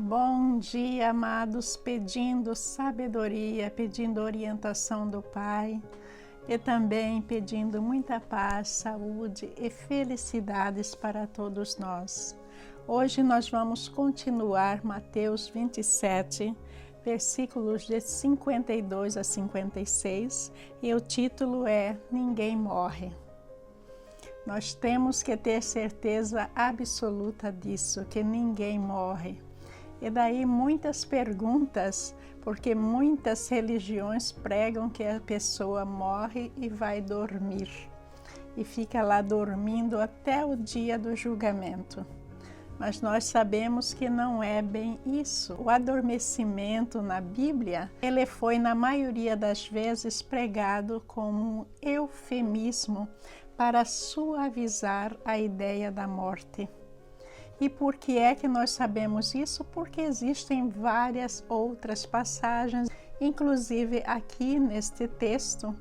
Bom dia, amados, pedindo sabedoria, pedindo orientação do Pai e também pedindo muita paz, saúde e felicidades para todos nós. Hoje nós vamos continuar Mateus 27, versículos de 52 a 56 e o título é Ninguém Morre. Nós temos que ter certeza absoluta disso, que ninguém morre. E daí muitas perguntas, porque muitas religiões pregam que a pessoa morre e vai dormir. E fica lá dormindo até o dia do julgamento. Mas nós sabemos que não é bem isso. O adormecimento na Bíblia, ele foi na maioria das vezes pregado como um eufemismo para suavizar a ideia da morte. E por que é que nós sabemos isso? Porque existem várias outras passagens, inclusive aqui neste texto,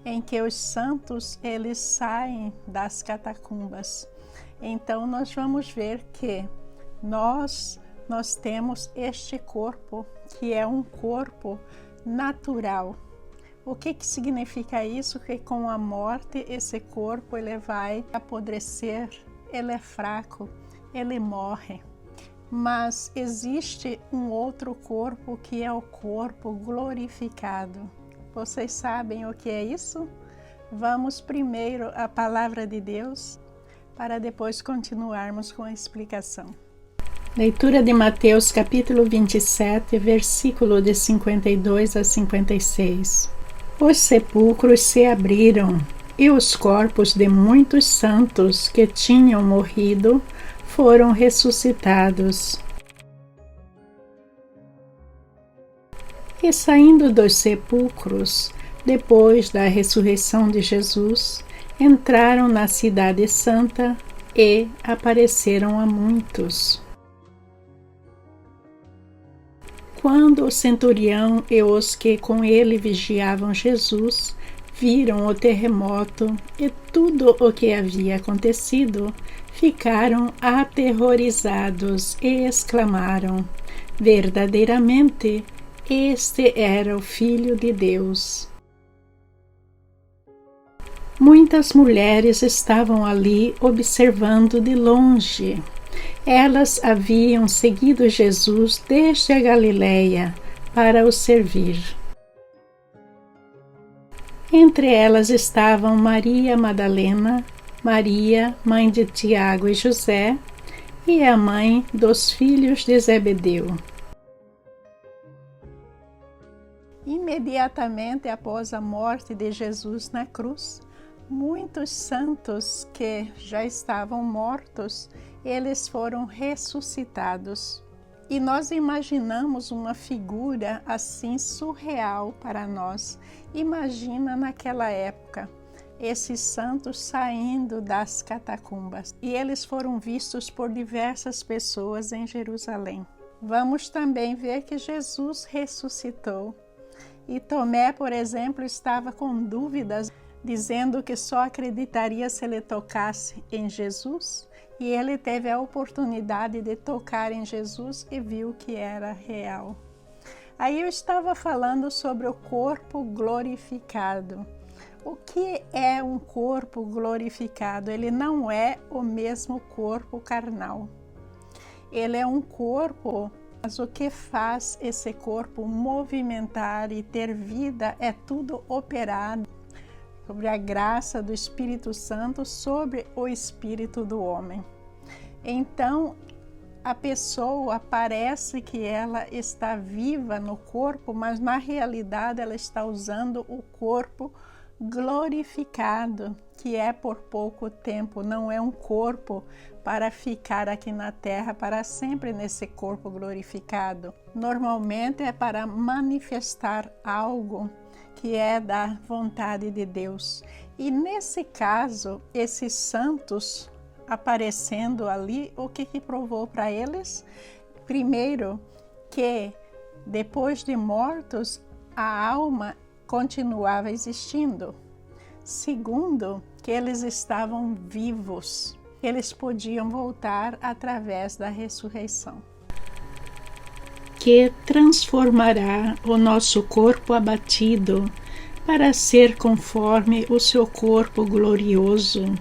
em que os santos eles saem das catacumbas. Então nós vamos ver que nós temos este corpo, que é um corpo natural. O que significa isso? Que com a morte esse corpo ele vai apodrecer, ele é fraco, ele morre. Mas existe um outro corpo que é o corpo glorificado. Vocês sabem o que é isso? Vamos primeiro à palavra de Deus para depois continuarmos com a explicação. Leitura de Mateus capítulo 27, versículo de 52 a 56. Os sepulcros se abriram e os corpos de muitos santos que tinham morrido foram ressuscitados. E saindo dos sepulcros, depois da ressurreição de Jesus, entraram na cidade santa e apareceram a muitos. Quando o centurião e os que com ele vigiavam Jesus viram o terremoto e tudo o que havia acontecido, ficaram aterrorizados e exclamaram: verdadeiramente, este era o Filho de Deus. Muitas mulheres estavam ali observando de longe. Elas haviam seguido Jesus desde a Galileia para o servir. Entre elas estavam Maria Madalena, Maria, mãe de Tiago e José, e a mãe dos filhos de Zebedeu. Imediatamente após a morte de Jesus na cruz, muitos santos que já estavam mortos, eles foram ressuscitados. E nós imaginamos uma figura assim surreal para nós. Imagina naquela época, esses santos saindo das catacumbas. E eles foram vistos por diversas pessoas em Jerusalém. Vamos também ver que Jesus ressuscitou. E Tomé, por exemplo, estava com dúvidas, dizendo que só acreditaria se ele tocasse em Jesus. E ele teve a oportunidade de tocar em Jesus e viu que era real. Aí eu estava falando sobre o corpo glorificado. O que é um corpo glorificado? Ele não é o mesmo corpo carnal. Ele é um corpo, mas o que faz esse corpo movimentar e ter vida é tudo operado sobre a graça do Espírito Santo, sobre o espírito do homem. Então, a pessoa parece que ela está viva no corpo, mas na realidade ela está usando o corpo glorificado, que é por pouco tempo, não é um corpo para ficar aqui na terra para sempre nesse corpo glorificado. Normalmente é para manifestar algo que é da vontade de Deus. E nesse caso, esses santos aparecendo ali, o que provou para eles? Primeiro, que depois de mortos, a alma continuava existindo. Segundo, que eles estavam vivos. Eles podiam voltar através da ressurreição. que transformará o nosso corpo abatido para ser conforme o seu corpo glorioso,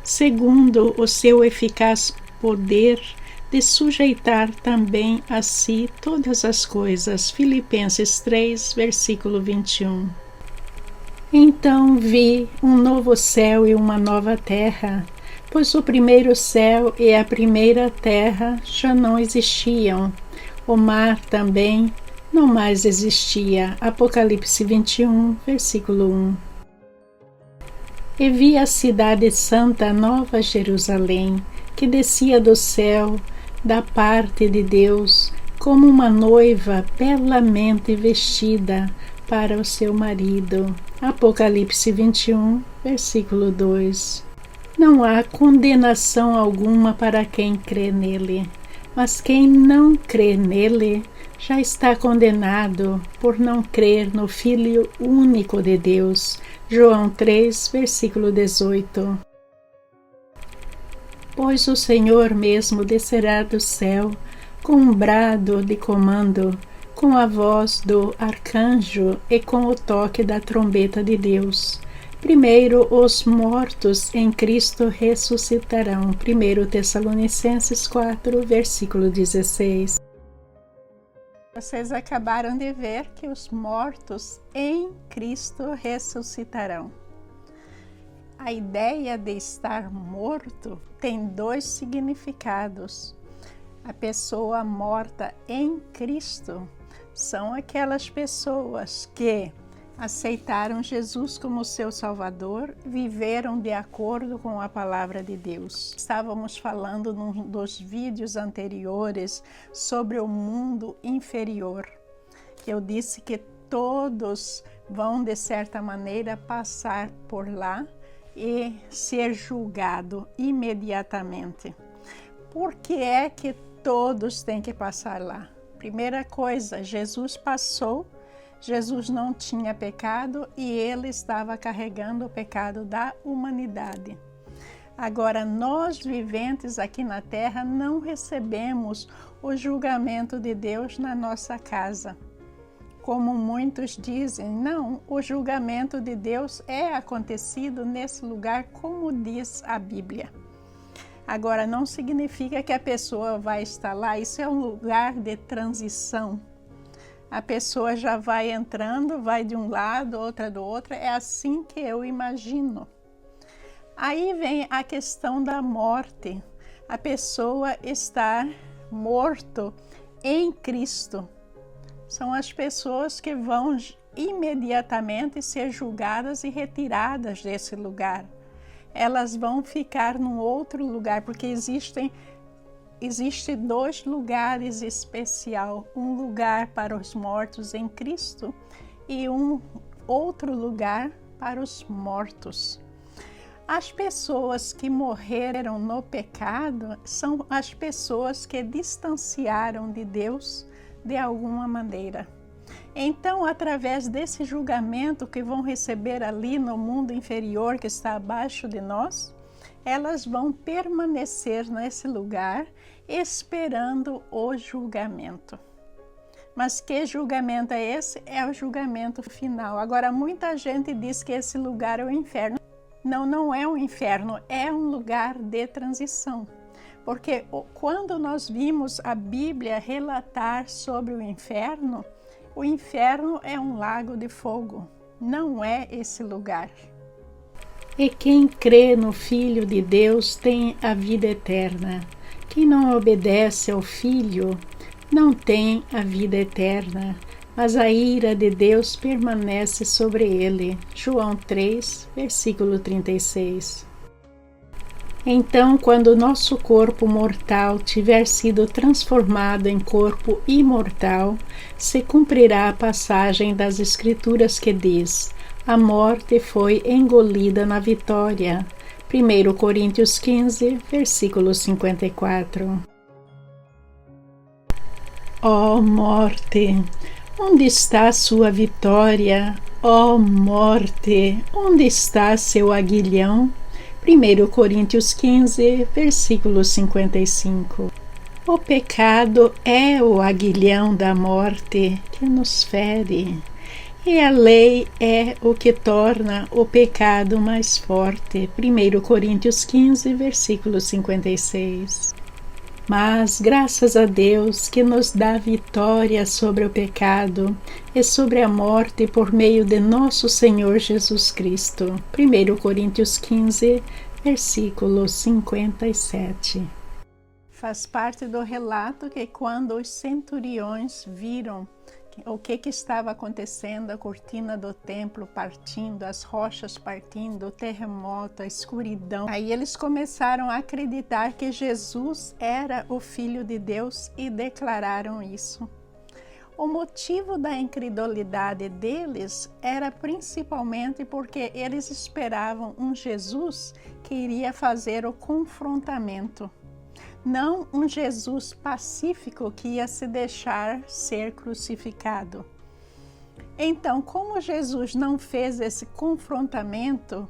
segundo o seu eficaz poder de sujeitar também a si todas as coisas. Filipenses 3, versículo 21. Então vi um novo céu e uma nova terra, pois o primeiro céu e a primeira terra já não existiam. O mar também não mais existia. Apocalipse 21, versículo 1. E vi a cidade santa, Nova Jerusalém, que descia do céu, da parte de Deus, como uma noiva belamente vestida para o seu marido. Apocalipse 21, versículo 2. Não há condenação alguma para quem crê nele, mas quem não crê nele já está condenado por não crer no Filho único de Deus. João 3, versículo 18. Pois o Senhor mesmo descerá do céu com um brado de comando, com a voz do arcanjo e com o toque da trombeta de Deus. Primeiro os mortos em Cristo ressuscitarão. 1 Tessalonicenses 4, versículo 16. Vocês acabaram de ver que os mortos em Cristo ressuscitarão. A ideia de estar morto tem dois significados. A pessoa morta em Cristo são aquelas pessoas que aceitaram Jesus como seu Salvador, viveram de acordo com a palavra de Deus. Estávamos falando num dos vídeos anteriores sobre o mundo inferior. Eu disse que todos vão, de certa maneira, passar por lá e ser julgado imediatamente. Por que é que todos têm que passar lá? Primeira coisa, Jesus passou, Jesus não tinha pecado e ele estava carregando o pecado da humanidade. Agora, nós viventes aqui na terra não recebemos o julgamento de Deus na nossa casa. Como muitos dizem, não, o julgamento de Deus é acontecido nesse lugar, como diz a Bíblia. Agora, não significa que a pessoa vai estar lá, isso é um lugar de transição. A pessoa já vai entrando, vai de um lado, outra do outro, é assim que eu imagino. Aí vem a questão da morte. A pessoa está morto em Cristo. São as pessoas que vão imediatamente ser julgadas e retiradas desse lugar. Elas vão ficar num outro lugar, porque existe dois lugares especiais. Um lugar para os mortos em Cristo e um outro lugar para os mortos. As pessoas que morreram no pecado são as pessoas que distanciaram de Deus de alguma maneira. Então, através desse julgamento que vão receber ali no mundo inferior que está abaixo de nós, elas vão permanecer nesse lugar esperando o julgamento. Mas que julgamento é esse? É o julgamento final. Agora, muita gente diz que esse lugar é o inferno. Não, não é um inferno, é um lugar de transição. Porque quando nós vimos a Bíblia relatar sobre o inferno é um lago de fogo, não é esse lugar. E quem crê no Filho de Deus tem a vida eterna. Quem não obedece ao Filho não tem a vida eterna, mas a ira de Deus permanece sobre ele. João 3, versículo 36. Então, quando nosso corpo mortal tiver sido transformado em corpo imortal, se cumprirá a passagem das Escrituras que diz: a morte foi engolida na vitória. 1 Coríntios 15, versículo 54. Ó morte, onde está sua vitória? Ó morte, onde está seu aguilhão? 1 Coríntios 15, versículo 55. O pecado é o aguilhão da morte que nos fere, e a lei é o que torna o pecado mais forte. 1 Coríntios 15, versículo 56. Mas, graças a Deus, que nos dá vitória sobre o pecado e sobre a morte por meio de nosso Senhor Jesus Cristo. 1 Coríntios 15, versículo 57. Faz parte do relato que quando os centuriões viram o que estava acontecendo, a cortina do templo partindo, as rochas partindo, o terremoto, a escuridão, aí eles começaram a acreditar que Jesus era o Filho de Deus e declararam isso. O motivo da incredulidade deles era principalmente porque eles esperavam um Jesus que iria fazer o confrontamento, não um Jesus pacífico que ia se deixar ser crucificado. Então, como Jesus não fez esse confrontamento,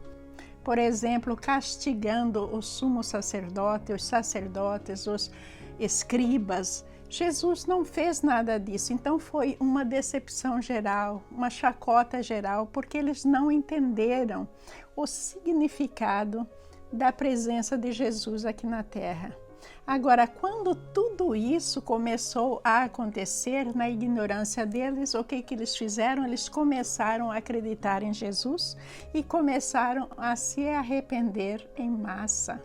por exemplo, castigando o sumo sacerdote, os sacerdotes, os escribas, Jesus não fez nada disso. Então foi uma decepção geral, uma chacota geral, porque eles não entenderam o significado da presença de Jesus aqui na Terra. Agora, quando tudo isso começou a acontecer na ignorância deles, o que eles fizeram? Eles começaram a acreditar em Jesus e começaram a se arrepender em massa.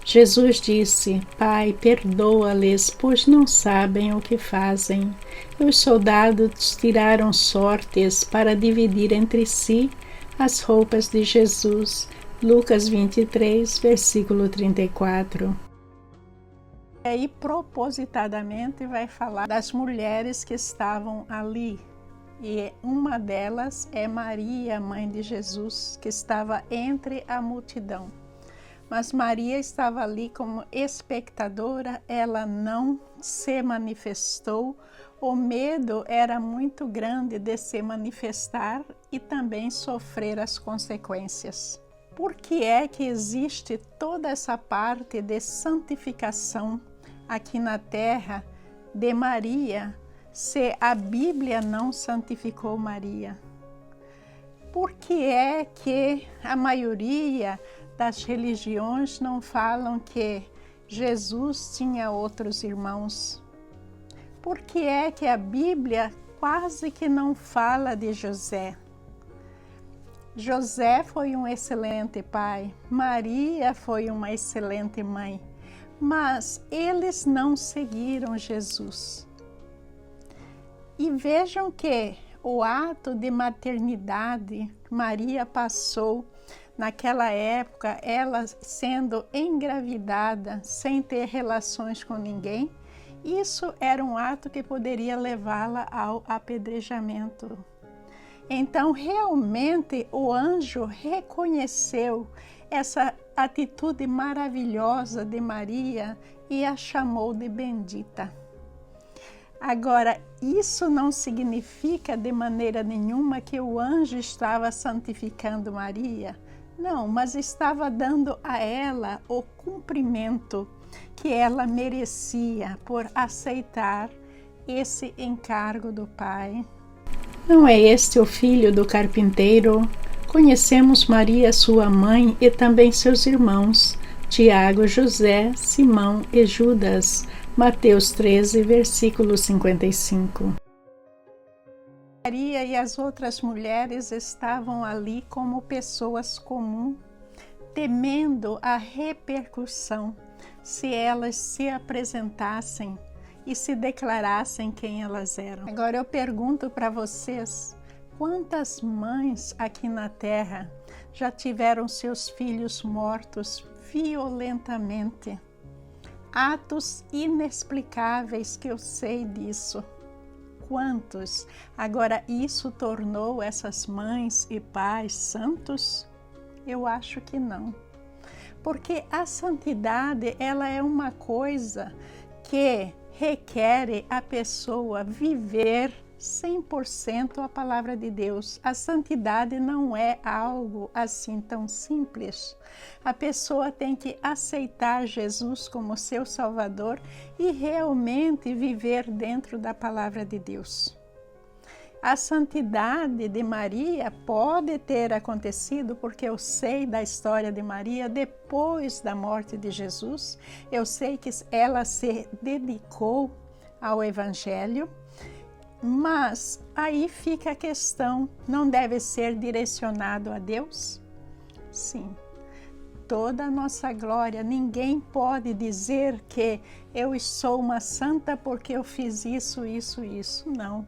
Jesus disse: Pai, perdoa-lhes, pois não sabem o que fazem. E os soldados tiraram sortes para dividir entre si as roupas de Jesus. Lucas 23, versículo 34. E aí, propositadamente, vai falar das mulheres que estavam ali. E uma delas é Maria, mãe de Jesus, que estava entre a multidão. Mas Maria estava ali como espectadora, ela não se manifestou. O medo era muito grande de se manifestar e também sofrer as consequências. Por que é que existe toda essa parte de santificação aqui na Terra de Maria, se a Bíblia não santificou Maria? Por que é que a maioria das religiões não falam que Jesus tinha outros irmãos? Por que é que a Bíblia quase que não fala de José? José foi um excelente pai, Maria foi uma excelente mãe, mas eles não seguiram Jesus. E vejam que o ato de maternidade Maria passou naquela época, ela sendo engravidada sem ter relações com ninguém, isso era um ato que poderia levá-la ao apedrejamento. Então, realmente, o anjo reconheceu essa atitude maravilhosa de Maria e a chamou de bendita. Agora, isso não significa de maneira nenhuma que o anjo estava santificando Maria. Não, mas estava dando a ela o cumprimento que ela merecia por aceitar esse encargo do Pai. Não é este o filho do carpinteiro? Conhecemos Maria, sua mãe, e também seus irmãos, Tiago, José, Simão e Judas. Mateus 13, versículo 55. Maria e as outras mulheres estavam ali como pessoas comuns, temendo a repercussão se elas se apresentassem e se declarassem quem elas eram. Agora eu pergunto para vocês, quantas mães aqui na Terra já tiveram seus filhos mortos violentamente? Atos inexplicáveis que eu sei disso. Quantos? Agora, isso tornou essas mães e pais santos? Eu acho que não. Porque a santidade, ela é uma coisa que requer a pessoa viver 100% a palavra de Deus. A santidade não é algo assim tão simples. A pessoa tem que aceitar Jesus como seu Salvador e realmente viver dentro da palavra de Deus. A santidade de Maria pode ter acontecido porque eu sei da história de Maria depois da morte de Jesus. Eu sei que ela se dedicou ao Evangelho, mas aí fica a questão, não deve ser direcionado a Deus? Sim. Toda a nossa glória, ninguém pode dizer que eu sou uma santa porque eu fiz isso, não.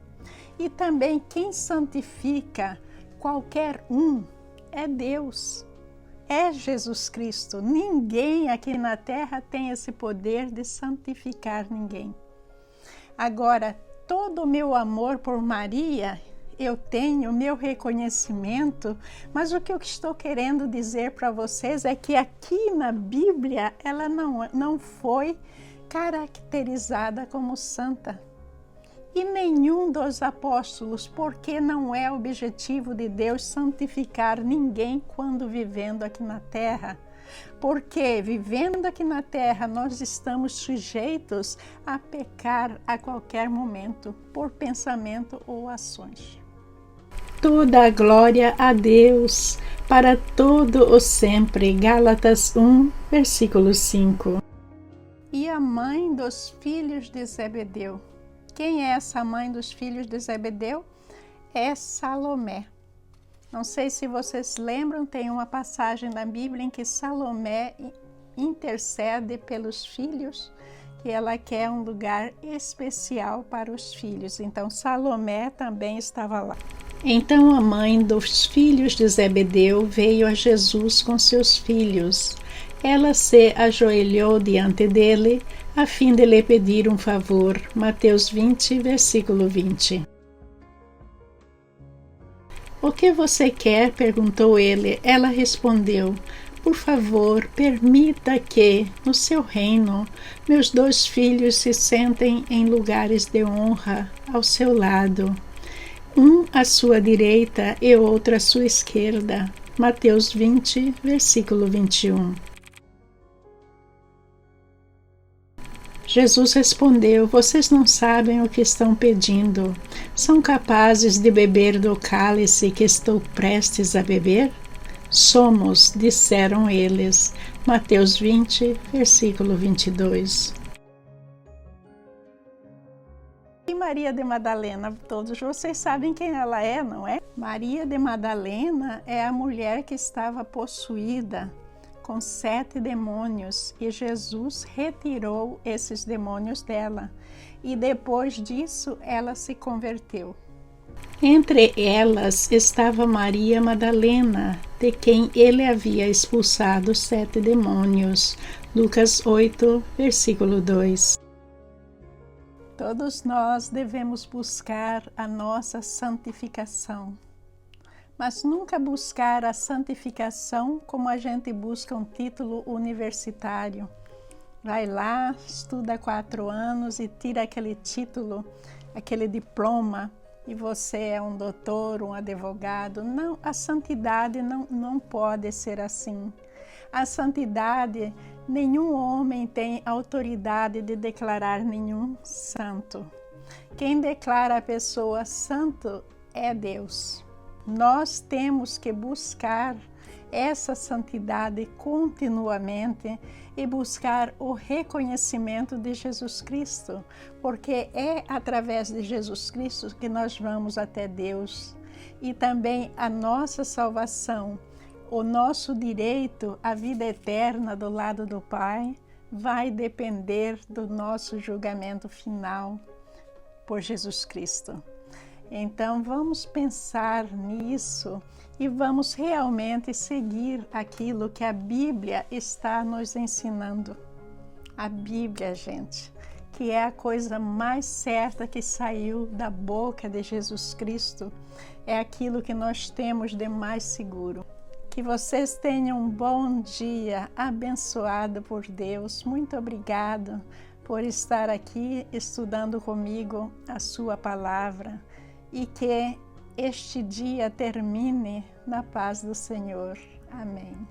E também quem santifica qualquer um é Deus, é Jesus Cristo. Ninguém aqui na terra tem esse poder de santificar ninguém. Agora, todo o meu amor por Maria, eu tenho meu reconhecimento, mas o que eu estou querendo dizer para vocês é que aqui na Bíblia ela não foi caracterizada como santa. E nenhum dos apóstolos, porque não é objetivo de Deus santificar ninguém quando vivendo aqui na terra. Porque vivendo aqui na terra nós estamos sujeitos a pecar a qualquer momento, por pensamento ou ações. Toda a glória a Deus, para todo o sempre. Gálatas 1, versículo 5. E a mãe dos filhos de Zebedeu. Quem é essa mãe dos filhos de Zebedeu? É Salomé. Não sei se vocês lembram, tem uma passagem na Bíblia em que Salomé intercede pelos filhos e ela quer um lugar especial para os filhos. Então, Salomé também estava lá. Então, a mãe dos filhos de Zebedeu veio a Jesus com seus filhos. Ela se ajoelhou diante dele, a fim de lhe pedir um favor. Mateus 20, versículo 20. O que você quer? Perguntou ele. Ela respondeu: por favor, permita que, no seu reino, meus 2 filhos se sentem em lugares de honra ao seu lado, um à sua direita e outro à sua esquerda. Mateus 20, versículo 21. Jesus respondeu: vocês não sabem o que estão pedindo. São capazes de beber do cálice que estou prestes a beber? Somos, disseram eles. Mateus 20, versículo 22. E Maria de Madalena, todos vocês sabem quem ela é, não é? Maria de Madalena é a mulher que estava possuída com 7 demônios e Jesus retirou esses demônios dela e depois disso ela se converteu. Entre elas estava Maria Madalena, de quem ele havia expulsado 7 demônios. Lucas 8, versículo 2. Todos nós devemos buscar a nossa santificação. Mas nunca buscar a santificação como a gente busca um título universitário. Vai lá, estuda 4 anos e tira aquele título, aquele diploma, e você é um doutor, um advogado. Não, a santidade não pode ser assim. A santidade, nenhum homem tem autoridade de declarar nenhum santo. Quem declara a pessoa santo é Deus. Nós temos que buscar essa santidade continuamente e buscar o reconhecimento de Jesus Cristo, porque é através de Jesus Cristo que nós vamos até Deus. E também a nossa salvação, o nosso direito à vida eterna do lado do Pai, vai depender do nosso julgamento final por Jesus Cristo. Então, vamos pensar nisso e vamos realmente seguir aquilo que a Bíblia está nos ensinando. A Bíblia, gente, que é a coisa mais certa que saiu da boca de Jesus Cristo, é aquilo que nós temos de mais seguro. Que vocês tenham um bom dia, abençoado por Deus. Muito obrigado por estar aqui estudando comigo a sua palavra e que este dia termine na paz do Senhor. Amém.